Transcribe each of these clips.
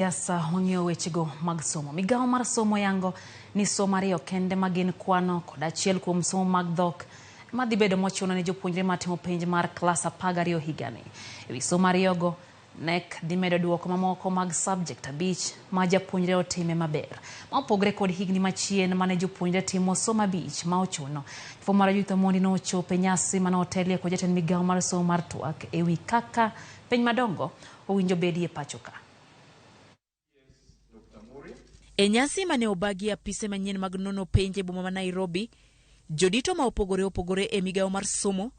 Yasa wang'io wechego mag somo. Migao mar somo yango ni somo ariyo kende magin kwano kod achiel kuom somo mag dhok madhi bedo mochuno ne jopuonjre matimo penj mar klas 12 higani. Ewi somo ariyogo, NEC dhi medo duoko mamoko mag Sabjekt 5 ma japuonjre otime maber. Ma opogre kod higni machien mane jopuonjre timo somo 5 ma ochuno. Jofwambo mar Youth Mondi nochopo e nyasi mane otelie kod jatend migao mar somo mar twak ewi kaka penj madongo owinjo bedie pachoka. E nyasi mane obagi apise manyien mag nono penje boma ma Nairobi, jodito ma opogore e migao mar somo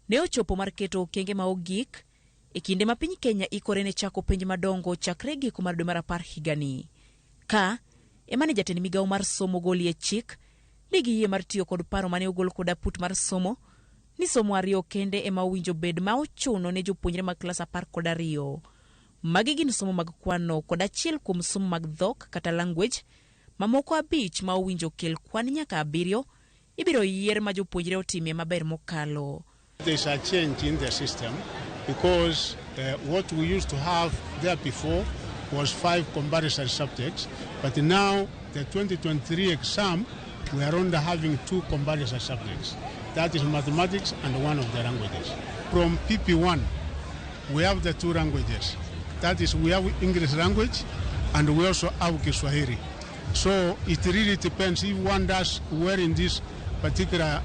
ne ochopo mar keto okenge ma ogik e kinde ma piny Kenya ikore ne chako penj madongo chakre giko mar dwe mar 10 higani. Ka emane jatend migao mar somo golie chik ni giyie mar tiyo kod paro mane ogol kod aput mar somo ni somo ariyo kende ema owinjo bed ma ochuno ne jopuonjre mag klas 12. Magi gin somo mag kwano kod achiel kuom somo mag dhok kata language, mamoko 5 ma owinjo kel kwan nyaka 7 ibiro yier ma jopuonjre otime maber mokalo. There's a change in the system because what we used to have there before was 5 compulsory subjects, but now the 2023 exam we are only having 2 compulsory subjects. That is mathematics and one of the languages. From PP1 we have the 2 languages. That is, we have English language and we also have Kiswahili. So it really depends if one does well in this particular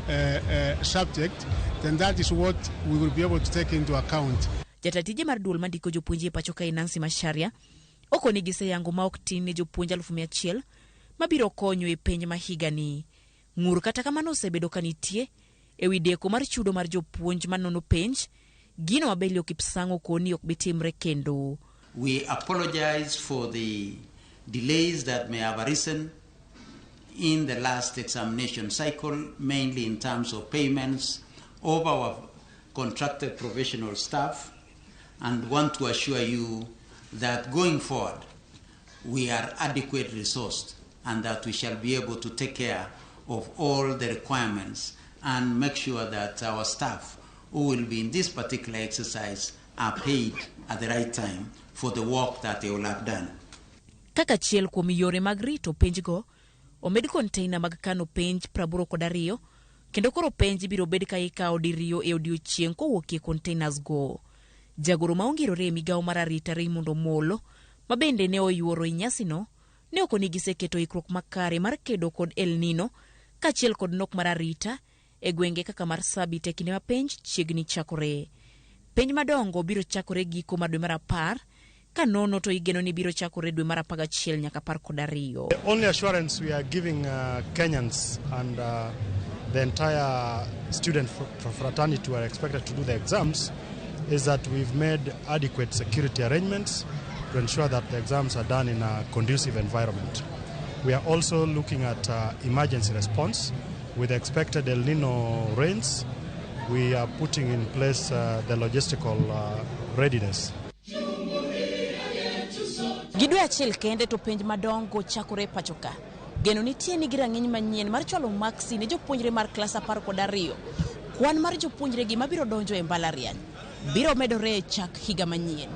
subject, then that is what we will be able to take into account. Jatatije mar duol mandiko jopuonje pachoka Nancy Masharia okoni gise yango ma ok tin ne jopuonje 1,100 mabiro konyo e penj ma higani. Ng'ur kata kamano osebedo kanitie ewi deko mar chudo mar jopuonj manono penj. Gino Abelio Kipsango koni ok bitimre kendo. We apologize for the delays that may have arisen in the last examination cycle, mainly in terms of payments of our contracted professional staff, and want to assure you that going forward we are adequately resourced and that we shall be able to take care of all the requirements and make sure that our staff who will be in this particular exercise are paid at the right time for the work that they will have done. Kaka chiel kuom yore mag rito penjgo, omed container mag kano penj 82 kendo koro penj biro bed ka ikawo diriyo e odiochieng' kowuok e containers go. Jagoro maongirore e migao mar arita Ramogi Molo, ma bende ne oyuoro e nyasino, ne okoni giseketo ikruok makare mar kedo kod El Nino kachiel kod nok mar arita e gwenge kaka mar Sabjekt e kinde ma penj chiegni chakore. Penj madongo biro chakore giko mar dwe mar 10 ka nono to igeno ni biro chakore dwe mar 11 nyaka 12. The only assurance we are giving Kenyans and the entire student fraternity who are expected to do the exams is that we've made adequate security arrangements to ensure that the exams are done in a conducive environment. We are also looking at emergency response. With the expected El Nino rains, we are putting in place the logistical readiness. Gidwe achiel kende to penj madongo chakore pachoka. Geno nitie ni girang'iny manyien mar chwalo maksi ne jopuonjre mar klas 12. Kwan mar jopuonjre gi mabiro donjo e mbalariany biro medore chak higa manyien.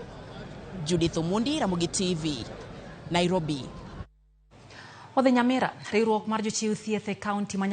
Judith Omondi, Ramogi TV, Nairobi. Odhi Nyamira, riwruok mar jochiw thieth e kaunti ma